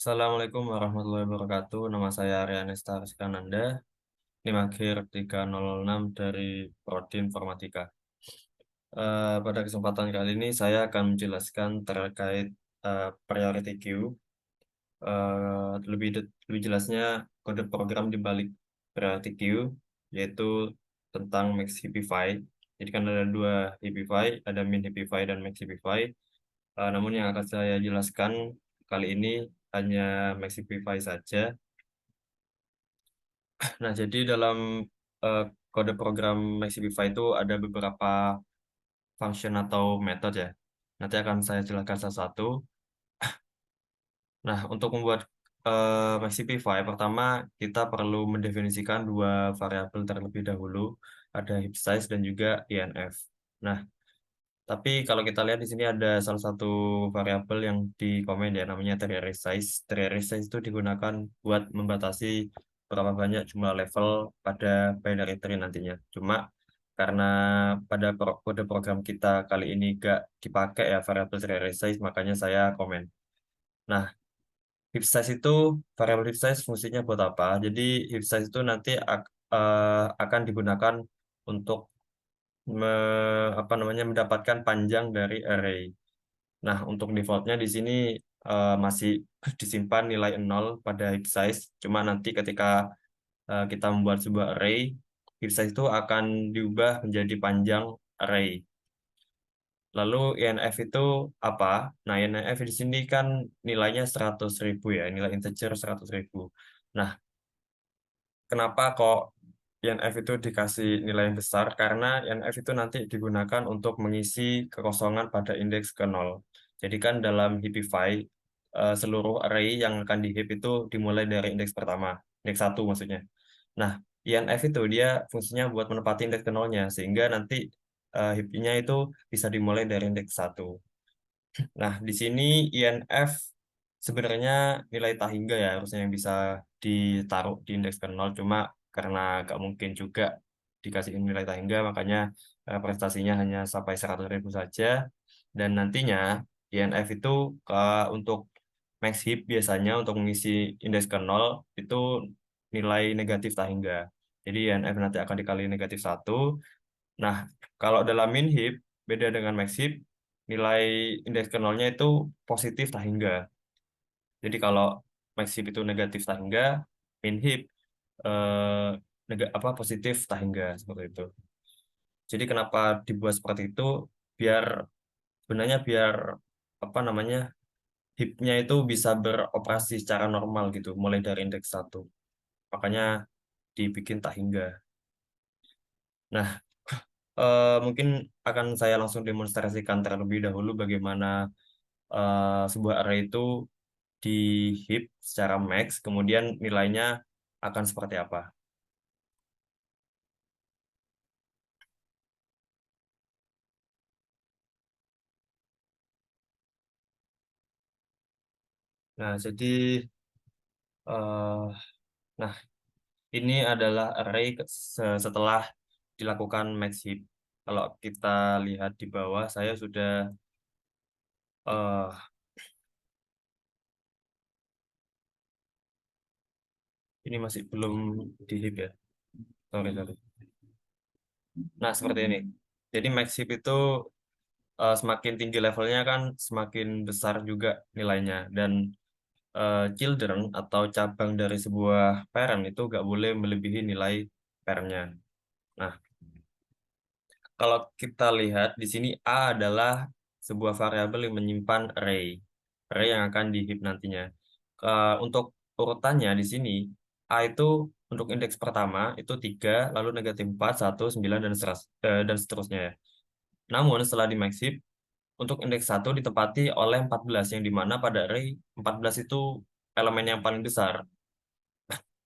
Assalamualaikum warahmatullahi wabarakatuh. Nama saya Aryanesta Rizkananda, NIM akhir 306 dari Prodi Informatika. Pada kesempatan kali ini saya akan menjelaskan terkait priority queue. Lebih jelasnya kode program di balik priority queue, yaitu tentang max Hipify. Jadi kan ada dua Hipify, ada min Hipify dan max Hipify. Namun yang akan saya jelaskan kali ini hanya max Hipify saja. Nah, jadi dalam eh, kode program Maxibify itu ada beberapa function atau metode ya. Nanti akan saya jelaskan satu-satu. Nah, untuk membuat Maxibify, pertama kita perlu mendefinisikan dua variabel terlebih dahulu, ada heap size dan juga INF. Nah, tapi kalau kita lihat di sini ada salah satu variabel yang di komen ya, namanya tertiary size. Tertiary size itu digunakan buat membatasi berapa banyak jumlah level pada binary tree nantinya. Cuma karena pada kode program kita kali ini gak dipakai ya variabel tertiary size, makanya saya komen. Nah, heap size itu variabel heap size fungsinya buat apa? Jadi heap size itu nanti akan digunakan untuk mendapatkan panjang dari array. Nah, untuk defaultnya di sini masih disimpan nilai 0 pada heap size. Cuma nanti ketika kita membuat sebuah array, heap size itu akan diubah menjadi panjang array. Lalu INF itu apa? Nah, INF di sini kan nilainya 100.000 ya, nilai integer 100.000. Nah, kenapa kok INF itu dikasih nilai yang besar? Karena INF itu nanti digunakan untuk mengisi kekosongan pada indeks ke 0. Jadi kan dalam Heapify, seluruh array yang akan di heap itu dimulai dari indeks pertama, indeks 1 maksudnya. Nah, INF itu dia fungsinya buat menepati indeks ke 0-nya, sehingga nanti heap-nya itu bisa dimulai dari indeks 1. Nah, di sini INF sebenarnya nilai tak hingga ya harusnya yang bisa ditaruh di indeks ke 0, cuma karena gak mungkin juga dikasih nilai tak hingga, makanya prestasinya hanya sampai 100.000 saja. Dan nantinya INF itu untuk max heap biasanya untuk mengisi indeks ke 0 itu nilai negatif tak hingga. Jadi INF nanti akan dikali negatif 1. Nah, kalau dalam min heap, beda dengan max heap, nilai indeks ke nolnya itu positif tak hingga. Jadi kalau max heap itu negatif tak hingga, min heap positif tak hingga seperti itu. Jadi kenapa dibuat seperti itu? Biar sebenarnya biar apa namanya heapnya itu bisa beroperasi secara normal gitu, mulai dari indeks 1. Makanya dibikin tak hingga. Nah, mungkin akan saya langsung demonstrasikan terlebih dahulu bagaimana sebuah array itu di heap secara max, kemudian nilainya akan seperti apa. Nah, jadi eh, nah ini adalah array setelah dilakukan max heap. Kalau kita lihat di bawah, saya sudah eh ini masih belum di heap ya. Sorry, sorry. Nah, seperti ini. Jadi max heap itu semakin tinggi levelnya kan semakin besar juga nilainya, dan children atau cabang dari sebuah parent itu nggak boleh melebihi nilai parentnya. Nah, kalau kita lihat di sini A adalah sebuah variabel yang menyimpan array yang akan di heap nantinya. Untuk urutannya di sini A itu untuk indeks pertama itu 3, lalu negatif 4, 1, 9, dan seterusnya ya. Namun setelah di max heap, untuk indeks 1 ditempati oleh 14, yang dimana pada array 14 itu elemen yang paling besar.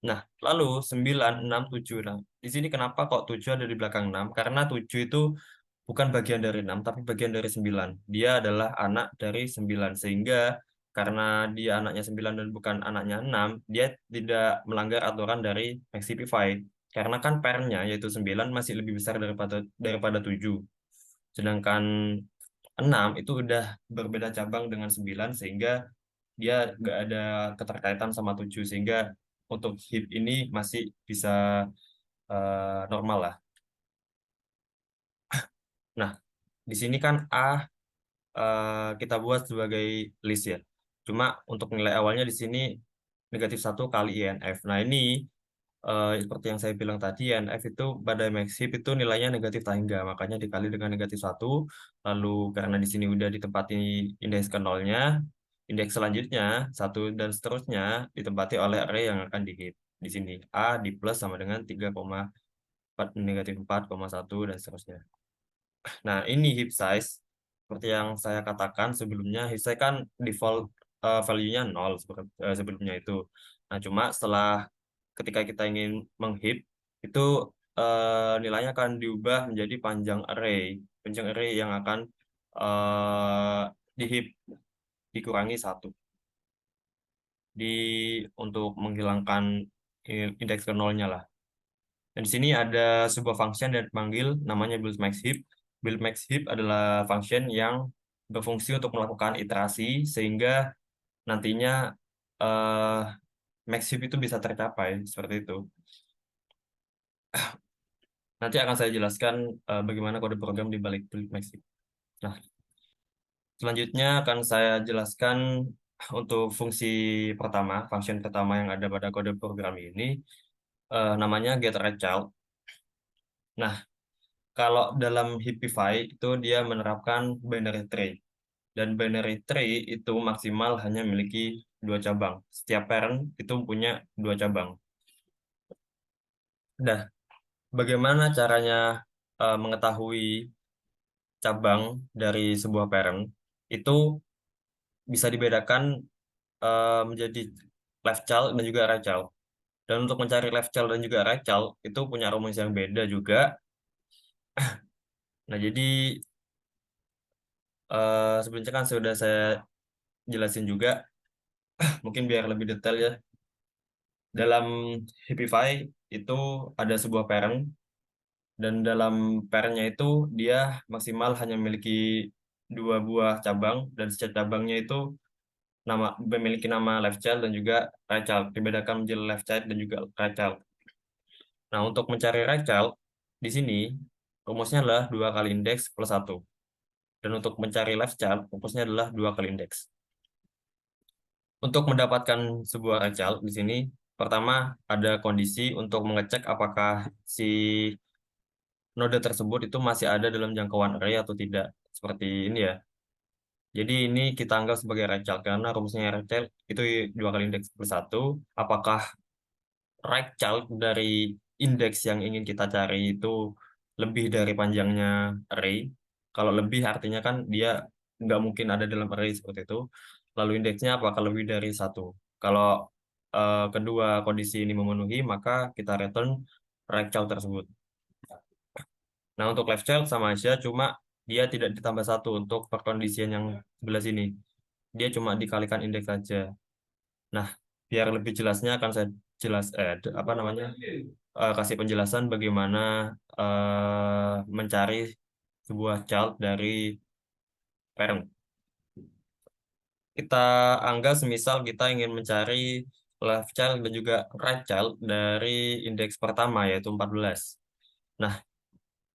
Nah, lalu 9, 6, 7. Nah, di sini kenapa kok 7 ada di belakang 6? Karena 7 itu bukan bagian dari 6, tapi bagian dari 9. Dia adalah anak dari 9. Sehingga karena dia anaknya 9 dan bukan anaknya 6, dia tidak melanggar aturan dari Maxipify. Karena kan parentnya, yaitu 9, masih lebih besar daripada 7. Sedangkan 6 itu udah berbeda cabang dengan 9, sehingga dia nggak ada keterkaitan sama 7 sehingga untuk heap ini masih bisa normal lah. Nah, di sini kan A kita buat sebagai list ya. Cuma untuk nilai awalnya di sini -1 kali INF. Nah, ini seperti yang saya bilang tadi, INF itu pada max heap itu nilainya negatif tangga, makanya dikali dengan -1. Lalu karena di sini udah ditempati indeks ke nolnya, indeks selanjutnya 1 dan seterusnya ditempati oleh array yang akan di heap. Di sini A di plus sama dengan 3,4 -4,1 dan seterusnya. Nah, ini heap size seperti yang saya katakan sebelumnya, heap size kan default value-nya 0 sebelumnya itu. Nah, cuma setelah ketika kita ingin mengheap itu nilainya akan diubah menjadi panjang array yang akan diheap dikurangi 1 di untuk menghilangkan indeks ke nolnya lah. Dan di sini ada sebuah function yang dipanggil namanya build max heap. Build max heap adalah function yang berfungsi untuk melakukan iterasi sehingga nantinya eh, max heap itu bisa tercapai seperti itu. Nanti akan saya jelaskan bagaimana kode program di balik build max heap. Nah, selanjutnya akan saya jelaskan untuk fungsi pertama, function pertama yang ada pada kode program ini namanya getRechild. Nah, kalau dalam Heapify itu dia menerapkan binary tree. Dan binary tree itu maksimal hanya memiliki 2 cabang. Setiap parent itu punya 2 cabang. Nah, bagaimana caranya mengetahui cabang dari sebuah parent? Itu bisa dibedakan menjadi left child dan juga right child. Dan untuk mencari left child dan juga right child itu punya rumus yang beda juga. Nah, jadi sebelumnya kan sudah saya jelasin juga, mungkin biar lebih detail ya. Dalam Happify itu ada sebuah parent dan dalam parentnya itu dia maksimal hanya memiliki 2 buah cabang dan setiap cabangnya itu memiliki nama left child dan juga right child, dibedakan menjadi left child dan juga right child. Nah, untuk mencari right child di sini rumusnya adalah 2 kali indeks plus 1. Dan untuk mencari left child rumusnya adalah 2 kali indeks. Untuk mendapatkan sebuah right child di sini pertama ada kondisi untuk mengecek apakah si node tersebut itu masih ada dalam jangkauan array atau tidak. Seperti ini ya. Jadi ini kita anggap sebagai right child karena rumusnya right child itu 2 kali indeks plus 1. Apakah right child dari indeks yang ingin kita cari itu lebih dari panjangnya array? Kalau lebih artinya kan dia nggak mungkin ada dalam array seperti itu. Lalu indeksnya apakah lebih dari 1? Kalau kedua kondisi ini memenuhi, maka kita return right child tersebut. Nah, untuk left child sama aja, cuma dia tidak ditambah 1 untuk perkondisian yang sebelah sini. Dia cuma dikalikan indeks saja. Nah, biar lebih jelasnya akan saya apa namanya kasih penjelasan bagaimana mencari sebuah child dari parent. Kita anggap semisal kita ingin mencari left child dan juga right child dari indeks pertama yaitu 14. Nah,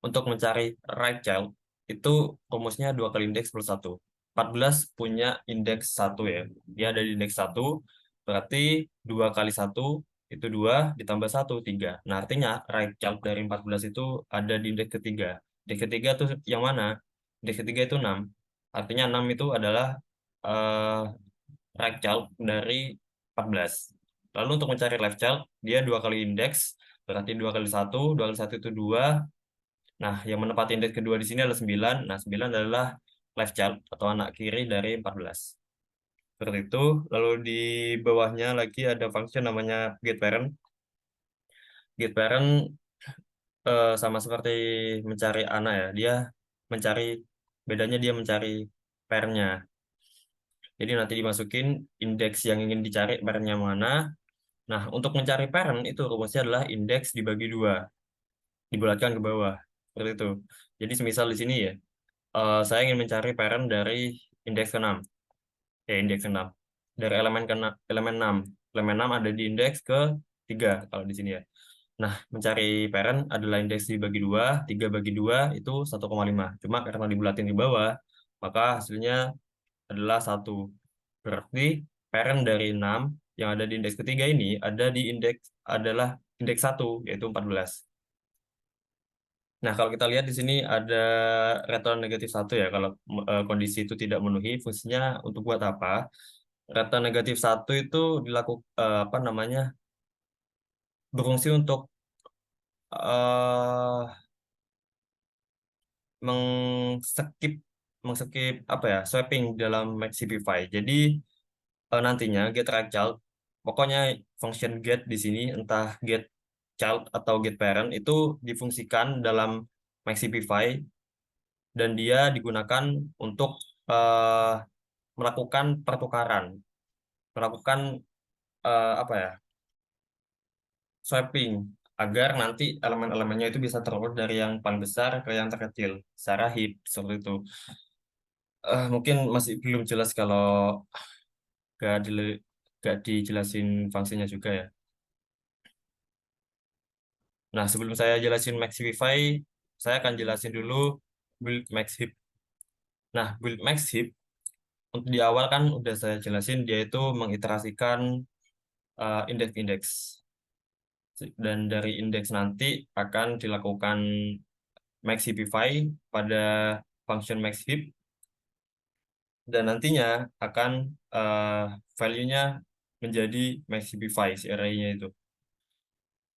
untuk mencari right child, itu rumusnya 2 kali indeks plus 1. 14 punya indeks 1 ya. Dia ada di indeks 1, berarti 2 kali 1 itu 2 ditambah 1, 3. Nah, artinya right child dari 14 itu ada di indeks ketiga. Indeks ketiga itu yang mana? Indeks ketiga itu 6. Artinya 6 itu adalah eh, right child dari 14. Lalu untuk mencari left child, dia 2 kali indeks, berarti 2 kali 1, 2 kali 1 itu 2. Nah, yang menempati indeks kedua di sini adalah 9. Nah, 9 adalah left child atau anak kiri dari 14. Seperti itu. Lalu di bawahnya lagi ada function namanya getParent. GetParent sama seperti mencari anak ya. Dia mencari, bedanya dia mencari parentnya. Jadi nanti dimasukin indeks yang ingin dicari parentnya mana. Nah, untuk mencari parent itu rumusnya adalah indeks dibagi 2, dibulatkan ke bawah. Seperti itu. Jadi semisal di sini ya, saya ingin mencari parent dari indeks ke-6. Ya, indeks ke-6. dari elemen 6. Elemen 6 ada di indeks ke 3 kalau di sini ya. Nah, mencari parent adalah indeks dibagi 2, 3 bagi 2 itu 1,5. Cuma karena dibulatin di bawah, maka hasilnya adalah 1. Berarti parent dari 6 yang ada di indeks ketiga ini adalah indeks 1, yaitu 14. Nah, kalau kita lihat di sini ada return negatif 1 ya. Kalau kondisi itu tidak memenuhi, fungsinya untuk buat apa? Return negatif 1 itu apa namanya? Berfungsi untuk eh mengskip mengskip apa ya? Swapping dalam Maxipify. Jadi nantinya get right child, pokoknya function get di sini entah get child atau get parent itu difungsikan dalam Maxipify dan dia digunakan untuk eh, melakukan pertukaran, melakukan apa ya, swapping agar nanti elemen-elemennya itu bisa terurut dari yang paling besar ke yang terkecil secara heap seperti itu. Mungkin masih belum jelas kalau gak, gak dijelasin fungsinya juga ya. Nah, sebelum saya jelasin Maxify, saya akan jelasin dulu build max heap. Nah, build max heap untuk di awal kan udah saya jelasin dia itu mengiterasikan indeks-indeks. Dan dari indeks nanti akan dilakukan Maxify pada function maxheap dan nantinya akan value-nya menjadi Maxify si array-nya itu.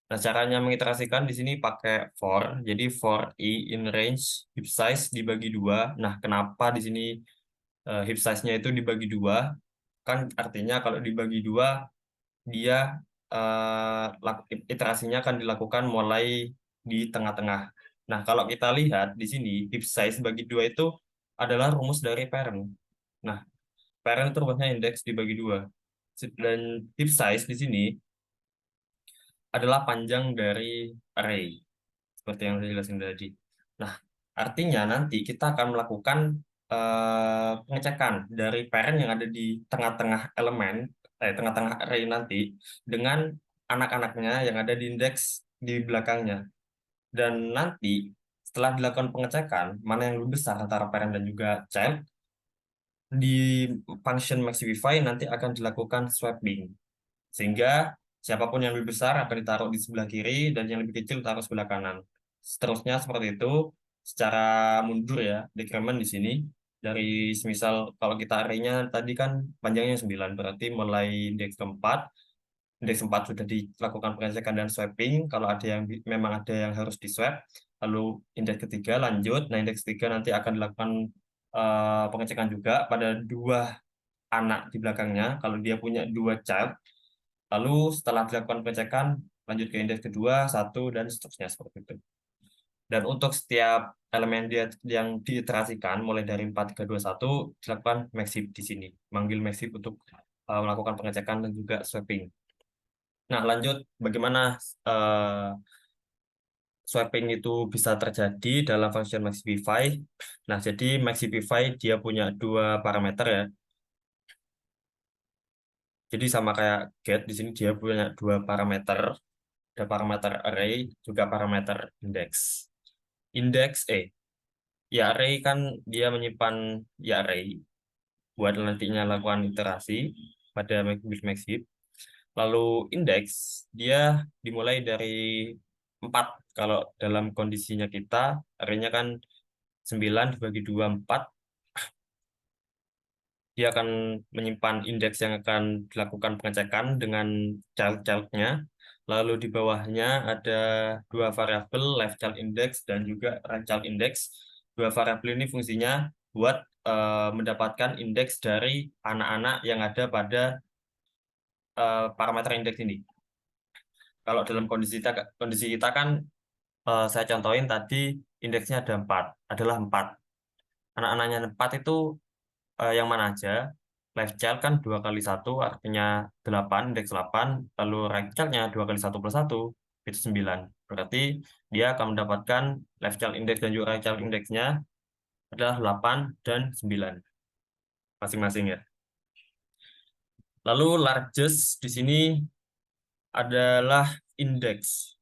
Nah, caranya mengiterasikan di sini pakai for. Jadi for i in range heap size dibagi 2. Nah, kenapa di sini heap size-nya itu dibagi 2? Kan artinya kalau dibagi 2 dia iterasinya akan dilakukan mulai di tengah-tengah. Nah, kalau kita lihat di sini, heap size bagi 2 itu adalah rumus dari parent. Nah, parent itu rumusnya indeks dibagi 2. Dan heap size di sini adalah panjang dari array, seperti yang saya jelasin tadi. Nah, artinya nanti kita akan melakukan pengecekan dari parent yang ada di tengah-tengah tengah-tengah array nanti dengan anak-anaknya yang ada di indeks di belakangnya. Dan nanti setelah dilakukan pengecekan, mana yang lebih besar antara parent dan juga child, di function Maxify nanti akan dilakukan swapping. Sehingga siapapun yang lebih besar akan ditaruh di sebelah kiri dan yang lebih kecil taruh sebelah kanan. Seterusnya seperti itu secara mundur ya, decrement di sini. Dari semisal kalau kita array-nya tadi kan panjangnya 9 berarti mulai indeks 4 sudah dilakukan pengecekan dan swapping. Kalau ada yang memang ada yang harus di swap, lalu indeks ketiga lanjut. Nah, indeks ketiga nanti akan dilakukan pengecekan juga pada dua anak di belakangnya. Kalau dia punya dua child, lalu setelah dilakukan pengecekan, lanjut ke indeks kedua, satu, dan seterusnya seperti itu. Dan untuk setiap elemen dia yang diiterasikan, mulai dari 4, 3, 2, 1, dilakukan maxip di sini. Manggil maxip untuk melakukan pengecekan dan juga swapping. Nah, lanjut bagaimana eh, swapping itu bisa terjadi dalam function Maxify. Nah, jadi Maxify dia punya dua parameter ya. Jadi sama kayak get di sini dia punya dua parameter, ada parameter array juga parameter index. Index ya array kan dia menyimpan ya array buat nantinya lakukan iterasi pada Maxif. Lalu indeks dia dimulai dari 4 kalau dalam kondisinya kita arraynya kan 9 dibagi 2 4, dia akan menyimpan indeks yang akan dilakukan pengecekan dengan child-childnya. Lalu di bawahnya ada dua variabel left child index dan juga right child index. Dua variabel ini fungsinya buat mendapatkan indeks dari anak-anak yang ada pada parameter indeks ini. Kalau dalam kondisi kita kan saya contohin tadi indeksnya ada 4, adalah 4. Anak-anaknya 4 itu yang mana aja? Left child kan 2 kali 1 artinya 8, indeks 8. Lalu right childnya 2 kali 1 plus 1 itu 9. Berarti dia akan mendapatkan left child index dan juga right child indeksnya adalah 8 dan 9 masing-masing ya. Lalu largest di sini adalah indeks.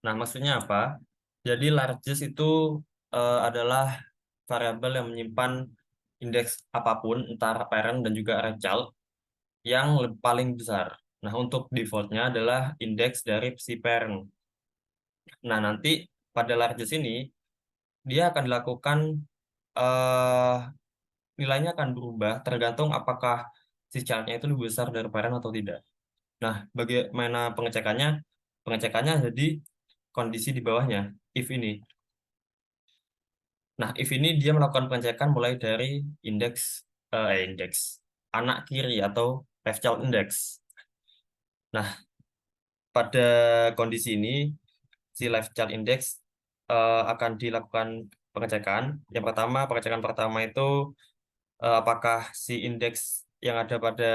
Nah, maksudnya apa? Jadi largest itu adalah variabel yang menyimpan indeks apapun, antara parent dan juga array child, yang paling besar. Nah, untuk defaultnya adalah indeks dari si parent. Nah, nanti pada largest ini, dia akan dilakukan, eh, nilainya akan berubah tergantung apakah si childnya itu lebih besar dari parent atau tidak. Nah, bagaimana pengecekannya? Pengecekannya jadi kondisi di bawahnya, if ini. Nah, if ini dia melakukan pengecekan mulai dari indeks indeks anak kiri atau left child index. Nah, pada kondisi ini si left child index akan dilakukan pengecekan. Yang pertama, pengecekan pertama itu apakah si indeks yang ada pada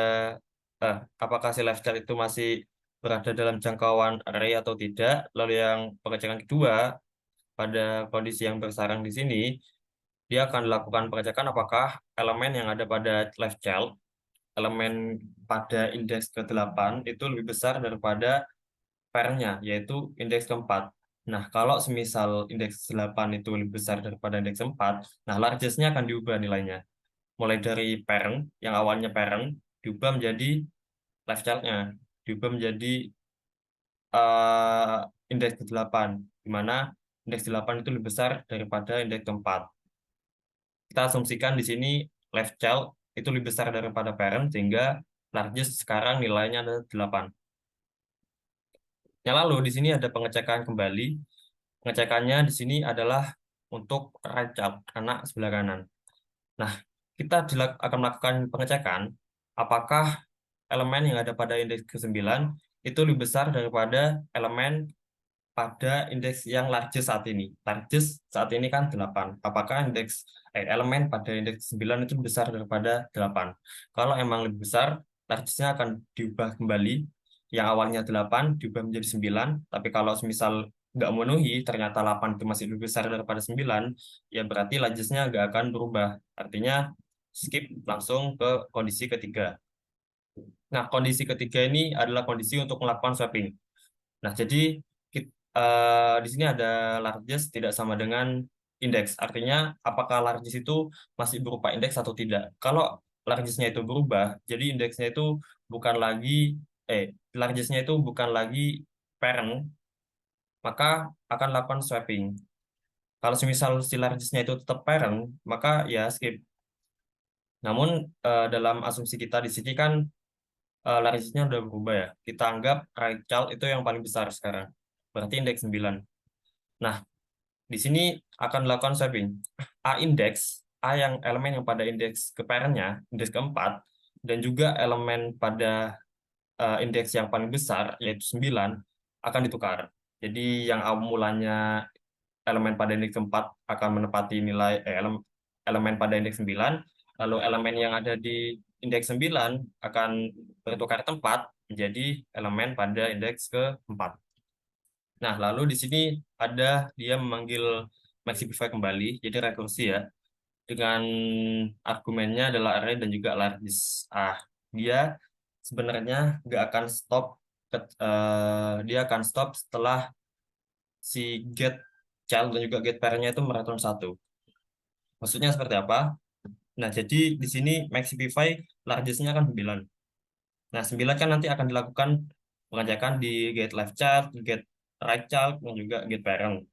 apakah si left child itu masih berada dalam jangkauan array atau tidak. Lalu yang pengecekan kedua pada kondisi yang bersarang di sini, dia akan lakukan pengecekan apakah elemen yang ada pada left child, elemen pada indeks ke-8 itu lebih besar daripada pairnya, yaitu indeks keempat. Nah, kalau semisal indeks 8 itu lebih besar daripada indeks 4, nah largest-nya akan diubah nilainya. Mulai dari parent, yang awalnya parent, diubah menjadi left child-nya, diubah menjadi eh, indeks ke-8, di mana indeks 8 itu lebih besar daripada indeks keempat. Kita asumsikan di sini left child itu lebih besar daripada parent, sehingga largest sekarang nilainya adalah 8. Yang lalu di sini ada pengecekan kembali. Pengecekannya di sini adalah untuk right child, anak sebelah kanan. Nah, kita akan melakukan pengecekan apakah elemen yang ada pada indeks ke-9 itu lebih besar daripada elemen pada indeks yang largest saat ini. Largest saat ini kan 8. Apakah elemen pada indeks 9 itu lebih besar daripada 8? Kalau emang lebih besar, largest-nya akan diubah kembali. Yang awalnya 8 diubah menjadi 9. Tapi kalau semisal nggak memenuhi, ternyata 8 itu masih lebih besar daripada 9, ya berarti largest-nya nggak akan berubah. Artinya skip langsung ke kondisi ketiga. Nah, kondisi ketiga ini adalah kondisi untuk melakukan swapping. Nah, jadi di sini ada largest tidak sama dengan indeks. Artinya, apakah largest itu masih berupa indeks atau tidak? Kalau largestnya itu berubah, jadi indeksnya itu bukan lagi, eh, largestnya itu bukan lagi parent, maka akan lakukan swapping. Kalau semisal si largestnya itu tetap parent, maka ya skip. Namun, dalam asumsi kita di sini kan largestnya udah berubah ya. Kita anggap right child itu yang paling besar sekarang. Berarti indeks 9. Nah, di sini akan dilakukan swapping. A index, A yang elemen yang pada indeks ke parent-nya, indeks keempat, dan juga elemen pada indeks yang paling besar, yaitu 9, akan ditukar. Jadi yang mulanya elemen pada indeks keempat akan menepati nilai elemen pada indeks 9, lalu elemen yang ada di indeks 9 akan bertukar tempat menjadi elemen pada indeks keempat. Nah, lalu di sini ada dia memanggil Maxify kembali, jadi rekursi ya, dengan argumennya adalah array dan juga largest. Dia sebenarnya nggak akan stop, dia akan stop setelah si get child dan juga get parent-nya itu mereturn 1. Maksudnya seperti apa? Nah, jadi di sini Maxify largest-nya kan 9. Nah, 9 kan nanti akan dilakukan pengecekan di get left child, get right child, dan juga get parent.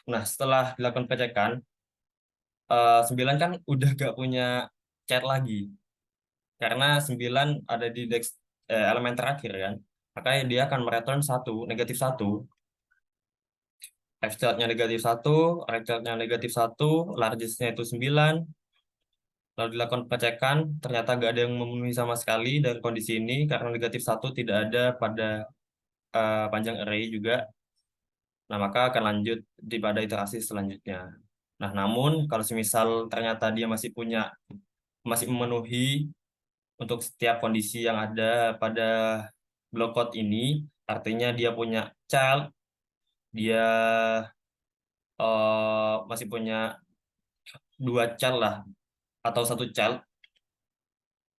Nah, setelah dilakukan pengecekan, 9 kan udah gak punya chat lagi. Karena 9 ada di elemen terakhir kan. Makanya dia akan mereturn 1, negatif 1. Left child-nya negatif 1, right child-nya negatif 1, largest-nya itu 9. Lalu dilakukan pengecekan, ternyata gak ada yang memenuhi sama sekali dari kondisi ini, karena negatif 1 tidak ada pada panjang array juga. Nah, maka akan lanjut pada iterasi selanjutnya. Nah, namun kalau semisal ternyata dia masih memenuhi untuk setiap kondisi yang ada pada block code ini, artinya dia punya child, dia masih punya dua child lah, atau satu child,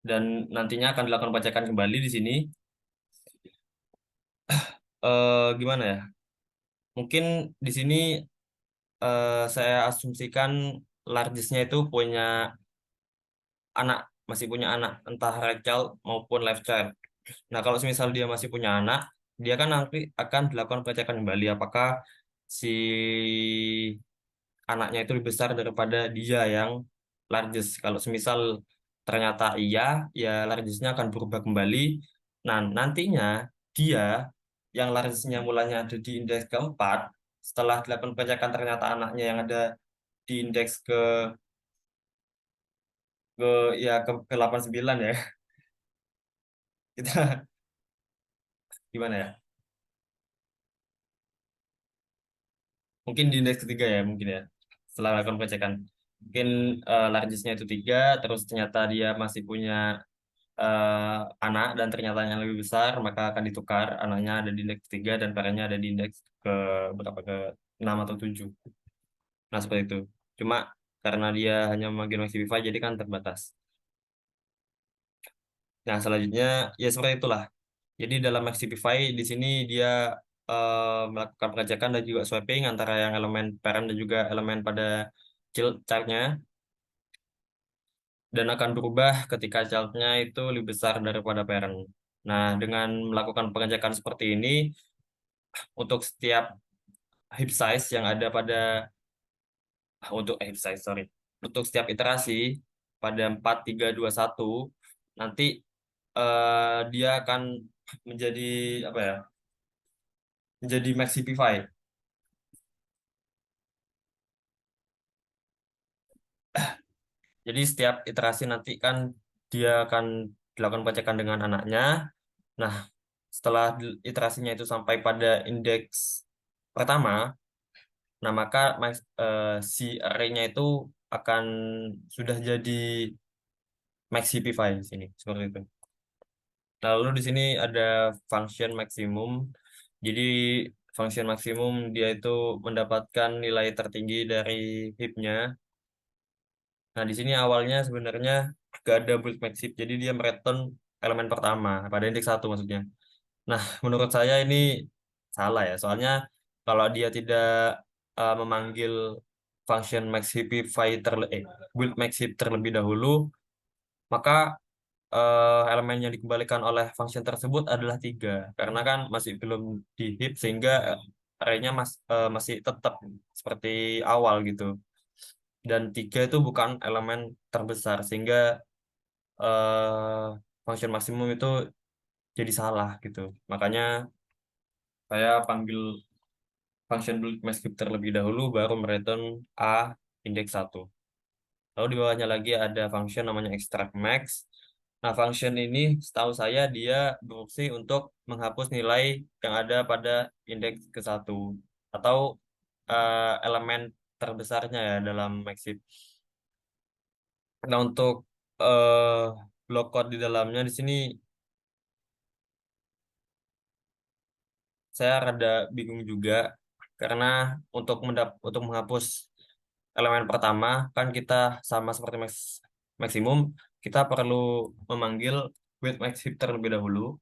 dan nantinya akan dilakukan pengecekan kembali di sini. Gimana ya? Mungkin di sini saya asumsikan largest-nya itu punya anak, masih punya anak, entah right child maupun left child. Nah, kalau misal dia masih punya anak, dia kan nanti akan dilakukan pengecekan kembali apakah si anaknya itu lebih besar daripada dia yang largest. Kalau semisal ternyata iya, ya largest-nya akan berubah kembali. Nah, nantinya dia yang largest-nya mulanya ada di indeks keempat, setelah dilakukan pengecekan ternyata anaknya yang ada di indeks ke ya ke 89 ya. Kita gimana ya? Mungkin di indeks ketiga ya mungkin ya. Setelah melakukan pengecekan. Mungkin largest-nya itu tiga, terus ternyata dia masih punya anak dan ternyata yang lebih besar, maka akan ditukar. Anaknya ada di indeks tiga dan parentnya ada di indeks ke berapa, ke 6 atau 7. Nah, seperti itu. Cuma karena dia hanya memanggil Maximify jadi kan terbatas. Nah, selanjutnya ya seperti itulah. Jadi dalam Maximify di sini dia melakukan pengecekan dan juga swapping antara yang elemen parent dan juga elemen pada childnya, dan akan berubah ketika childnya itu lebih besar daripada parent. Nah, dengan melakukan pengecekan seperti ini, untuk setiap heap size yang ada pada untuk heap size, sorry, untuk setiap iterasi pada 4 3 2 1 nanti dia akan menjadi apa ya? Menjadi Maxipify. Jadi setiap iterasi nanti kan dia akan dilakukan pengecekan dengan anaknya. Nah, setelah iterasinya itu sampai pada indeks pertama, nah maka si array-nya itu akan sudah jadi Maxipify di sini seperti itu. Nah, lalu di sini ada function maksimum. Jadi function maksimum dia itu mendapatkan nilai tertinggi dari heap-nya. Nah, di sini awalnya sebenarnya gak ada bulk maxip, jadi dia mereturn elemen pertama pada indeks satu maksudnya. Nah, menurut saya ini salah ya, soalnya kalau dia tidak memanggil function maxify build maxip terlebih dahulu, maka elemen yang dikembalikan oleh function tersebut adalah tiga, karena kan masih belum di heap sehingga array-nya masih tetap seperti awal gitu. Dan tiga itu bukan elemen terbesar sehingga function maksimum itu jadi salah gitu. Makanya saya panggil function build mask terlebih dahulu baru mereturn A indeks satu. Lalu di bawahnya lagi ada function namanya extract max. Nah, function ini setahu saya dia berfungsi untuk menghapus nilai yang ada pada indeks ke satu atau elemen terbesarnya ya dalam maxip. Nah, untuk eh block code di dalamnya di sini saya rada bingung juga karena untuk menghapus elemen pertama kan kita sama seperti maksimum, kita perlu memanggil with maxif terlebih dahulu.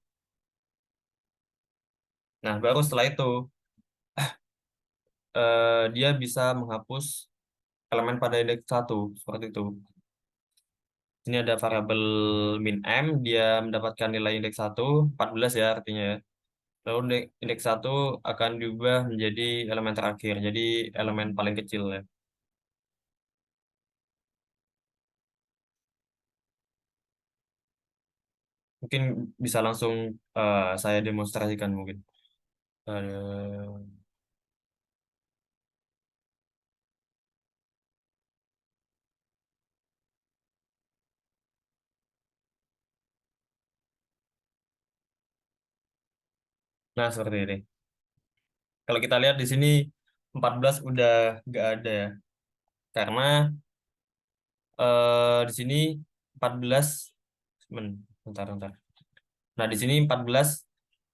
Nah, baru setelah itu dia bisa menghapus elemen pada indeks satu seperti itu. Ini ada variabel min m, dia mendapatkan nilai indeks satu 14 ya artinya ya. Lalu indeks satu akan diubah menjadi elemen terakhir, jadi elemen paling kecil ya. Mungkin bisa langsung saya demonstrasikan mungkin. Nah, seperti ini. Kalau kita lihat di sini 14 udah nggak ada ya. Karena di sini 14 bentar, bentar. Nah, di sini 14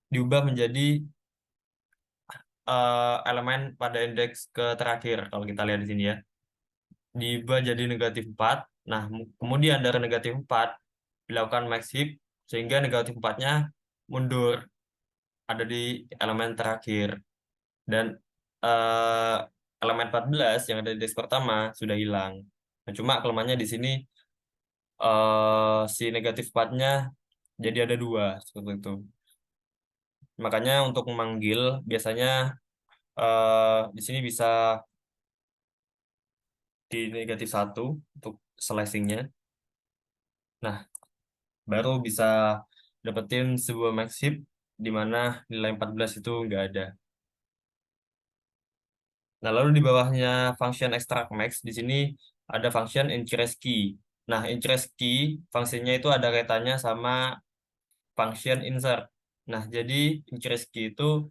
diubah menjadi elemen pada indeks ke terakhir kalau kita lihat di sini ya. Diubah jadi negatif 4. Nah, kemudian dari negatif 4 dilakukan max heap sehingga negatif 4-nya mundur ada di elemen terakhir dan eh, elemen 14 yang ada di disk pertama sudah hilang. Nah, cuma kelemahannya di sini si negatif 4-nya jadi ada dua seperti itu. Makanya untuk memanggil biasanya di sini bisa di negatif satu untuk slicingnya. Nah, baru bisa dapetin sebuah max heap di mana nilai 14 itu nggak ada. Nah, lalu di bawahnya function extract max di sini ada function interest key. Nah, interest key fungsinya itu ada kaitannya sama function insert. Nah, jadi interest key itu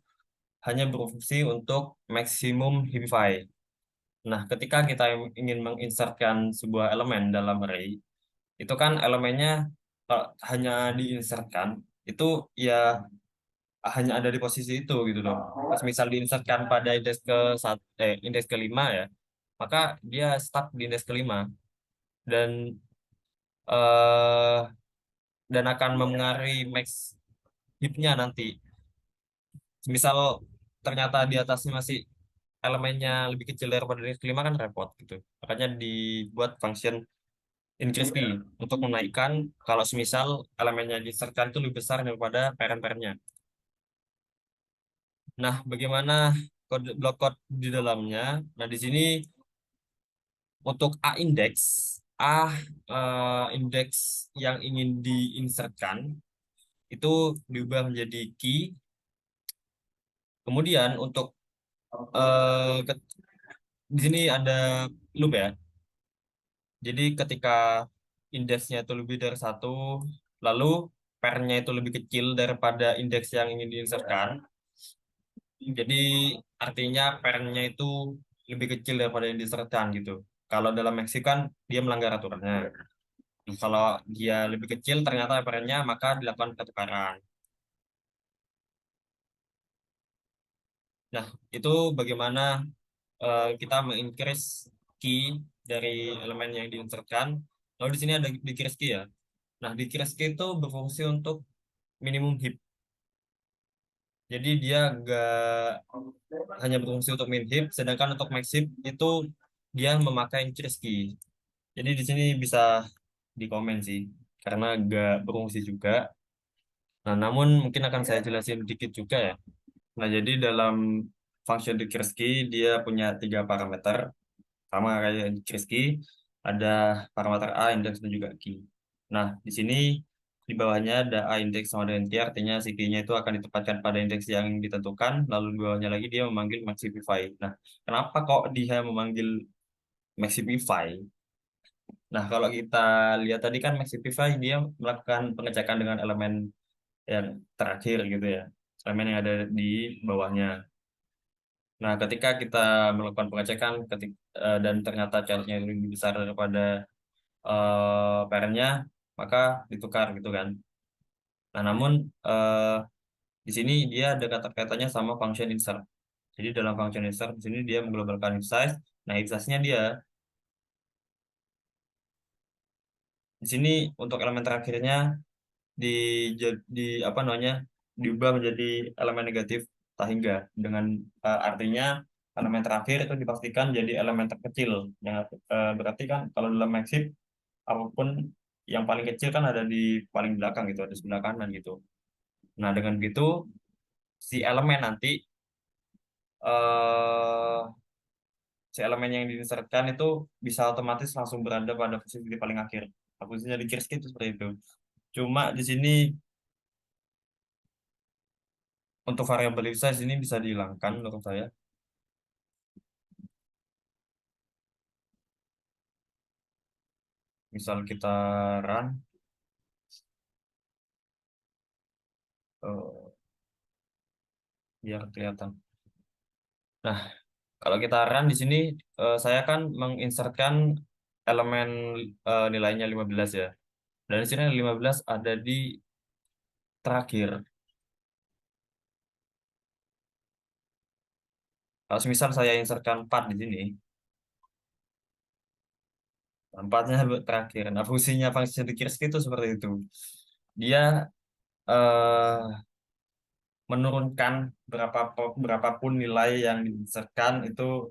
hanya berfungsi untuk maximum heapify. Nah, ketika kita ingin menginsertkan sebuah elemen dalam array, itu kan elemennya hanya diinsertkan, itu ya hanya ada di posisi itu gitu loh. Pas misal diinsertkan pada indeks ke indeks kelima ya, maka dia stuck di indeks kelima dan eh dan akan mempengaruhi max heapnya nanti. Misal ternyata di atasnya masih elemennya lebih kecil daripada indeks kelima kan repot gitu. Makanya dibuat function increase key untuk menaikkan kalau semisal elemennya diinsertkan itu lebih besar daripada parent-parentnya. Nah, bagaimana blok code di dalamnya? Nah, di sini untuk A index, indeks yang ingin diinsertkan itu diubah menjadi key. Kemudian untuk di sini ada loop ya. Jadi ketika indeksnya itu lebih dari satu, lalu pairnya itu lebih kecil daripada indeks yang ingin diinsertkan, jadi artinya pairnya itu lebih kecil daripada yang diinsertkan gitu. Kalau dalam Meksik kan dia melanggar aturannya. Kalau dia lebih kecil ternyata pairnya maka dilakukan pertukaran. Nah, itu bagaimana kita mengincrease key dari elemen yang diinsertkan. Lalu di sini ada decrease key ya. Nah, decrease key itu berfungsi untuk minimum heap. Jadi dia nggak hanya berfungsi untuk min heap, sedangkan untuk max heap itu dia memakai increase key. Jadi di sini bisa dikomen sih, karena nggak berfungsi juga. Nah, namun mungkin akan saya jelasin dikit juga ya. Nah, jadi dalam function decrease key dia punya tiga parameter. Sama kayak di Kresge, ada parameter A, indeks, dan juga key. Nah, di sini di bawahnya ada A indeks sama dengan key, artinya si key-nya itu akan ditempatkan pada indeks yang ditentukan, lalu di bawahnya lagi dia memanggil maxify. Nah, kenapa kok dia memanggil maxify? Nah, kalau kita lihat tadi kan maxify dia melakukan pengecekan dengan elemen yang terakhir gitu ya, elemen yang ada di bawahnya. Nah, ketika kita melakukan pengecekan dan ternyata childnya lebih besar daripada parentnya, maka ditukar gitu kan. Nah, namun eh, di sini dia ada kata-katanya sama function insert. Jadi dalam function insert di sini dia mengglobalkan if size. Nah, if size-nya dia di sini untuk elemen terakhirnya di di apa namanya diubah menjadi elemen negatif tak hingga dengan artinya elemen terakhir itu dipastikan jadi elemen terkecil. Yang berarti kan kalau dalam Maxit apapun yang paling kecil kan ada di paling belakang gitu, ada sebelah kanan gitu. Nah, dengan begitu si elemen nanti eh si elemen yang diinsertkan itu bisa otomatis langsung berada pada posisi di paling akhir. Nah, posisinya di Kirski itu seperti itu. Cuma di sini untuk variabel size ini bisa dihilangkan menurut saya. Misal kita run eh, biar kelihatan. Nah, kalau kita run di sini saya kan menginsertkan elemen nilainya 15 ya. Dan di sini 15 ada di terakhir. Kalau misal saya insertkan 4 di sini, Empatnya terakhir. Nah, fungsinya function decrease itu seperti itu. Dia eh, menurunkan berapapun nilai yang dibesarkan itu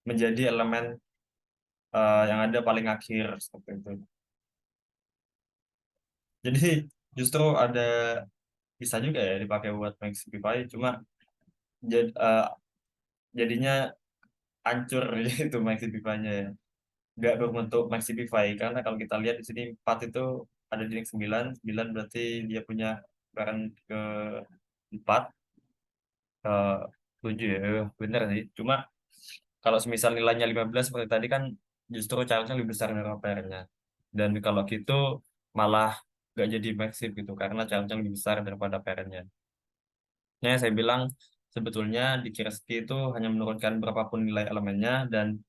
menjadi elemen yang ada paling akhir seperti itu. Jadi justru ada bisa juga ya dipakai buat Maxify, cuma jadinya hancur itu Maxify-nya ya. Nggak berbentuk Maxify karena kalau kita lihat di sini 4 itu ada di ring 9, 9 berarti dia punya barang ke 4 ke 7 ya. Bener sih. Cuma kalau semisal nilainya 15 seperti tadi kan justru challenge-nya lebih besar dari pairnya. Dan kalau gitu malah nggak jadi maxiv gitu karena challenge-nya lebih besar daripada pairnya. Nah, saya bilang sebetulnya di Kireski itu hanya menurunkan berapapun nilai elemennya dan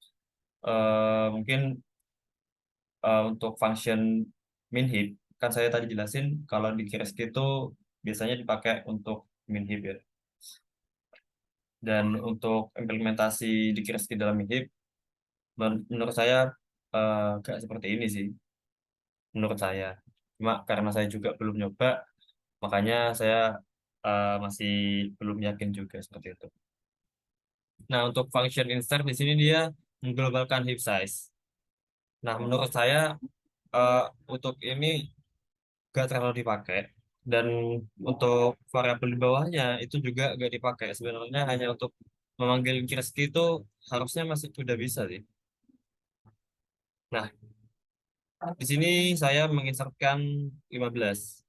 mungkin untuk function min heap kan saya tadi jelasin kalau di Kireski itu biasanya dipakai untuk min heap ya. Dan untuk implementasi di Kireski dalam min heap menurut saya nggak seperti ini sih menurut saya. Cuma karena saya juga belum nyoba, makanya saya masih belum yakin juga seperti itu. Nah, untuk function insert di sini dia mengglobalkan heap size. Nah, menurut saya eh, untuk ini gak terlalu dipakai. Dan untuk variabel di bawahnya itu juga gak dipakai. Sebenarnya hanya untuk memanggil Kirsky itu harusnya masih sudah bisa sih. Nah, di sini saya menginsertkan 15.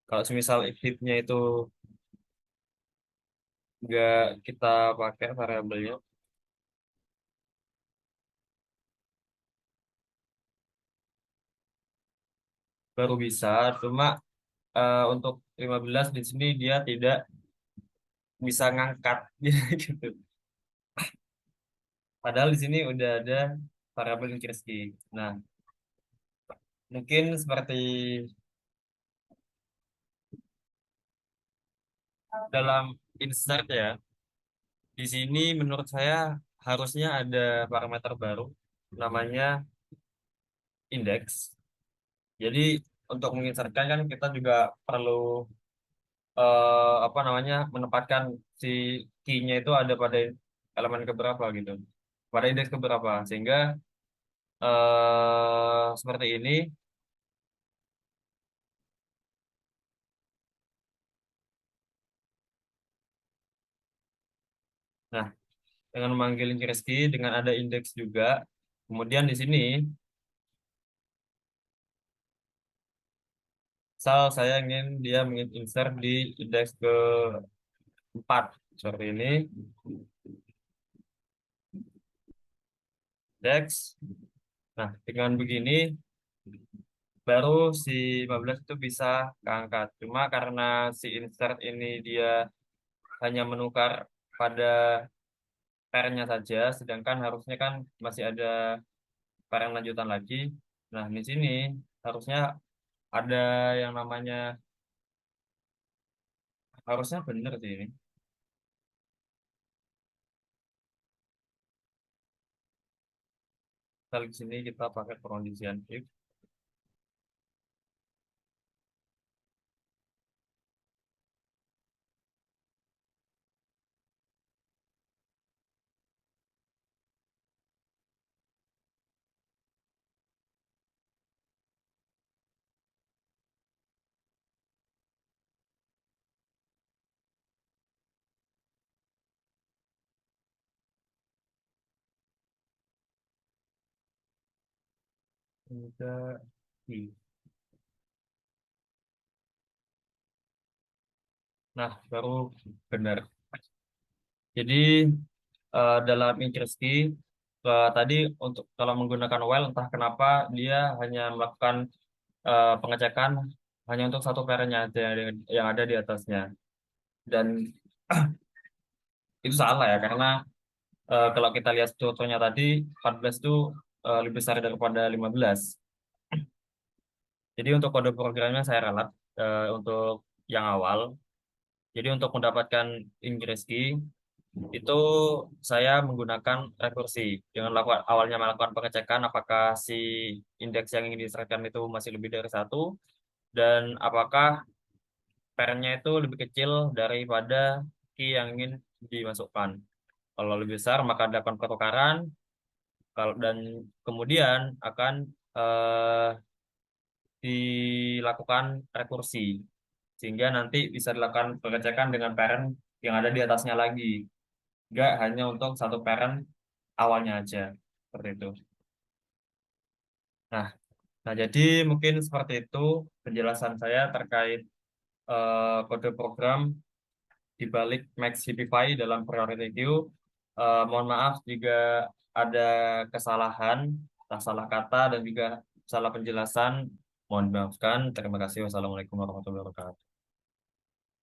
Kalau semisal heapnya itu nggak kita pakai variabelnya, baru bisa. Cuma untuk 15 di sini dia tidak bisa ngangkat gitu. Padahal di sini udah ada variabel Minkowski. Nah, mungkin seperti dalam insert ya, di sini menurut saya harusnya ada parameter baru namanya indeks. Jadi untuk menginsertkan kan kita juga perlu apa namanya menempatkan si key-nya itu ada pada elemen keberapa gitu, pada indeks keberapa sehingga seperti ini. Nah, dengan memanggil Reski dengan ada indeks juga. Kemudian di sini, saya ingin dia menginsert di indeks keempat seperti ini, indeks. Nah, dengan begini baru si 15 itu bisa keangkat. Cuma karena si insert ini dia hanya menukar pada pairnya saja, sedangkan harusnya kan masih ada pair yang lanjutan lagi. Nah, di sini harusnya ada yang namanya harusnya benar sih ini. Kali di sini kita pakai pengondisian if. Udah if. Nah, baru benar. Jadi dalam Inkrski tadi untuk kalau menggunakan while entah kenapa dia hanya melakukan pengecekan hanya untuk satu pairnya aja yang ada di atasnya. Dan itu salah ya karena kalau kita lihat contohnya tadi 14 itu lebih besar daripada 15. Jadi untuk kode programnya saya ralat untuk yang awal. Jadi untuk mendapatkan Inggris key itu saya menggunakan rekursi dengan awalnya melakukan pengecekan apakah si indeks yang ingin diserahkan itu masih lebih dari satu dan apakah parentnya itu lebih kecil daripada key yang ingin dimasukkan. Kalau lebih besar maka dilakukan pertukaran kalau dan kemudian akan eh, dilakukan rekursi sehingga nanti bisa dilakukan pengecekan dengan parent yang ada di atasnya lagi. Nggak hanya untuk satu parent awalnya aja seperti itu. Nah, nah jadi mungkin seperti itu penjelasan saya terkait kode program di balik Max Hipify dalam Priority Queue. Mohon maaf jika ada kesalahan, salah kata dan juga salah penjelasan. Mohon dimaafkan. Terima kasih. Wassalamualaikum warahmatullahi wabarakatuh.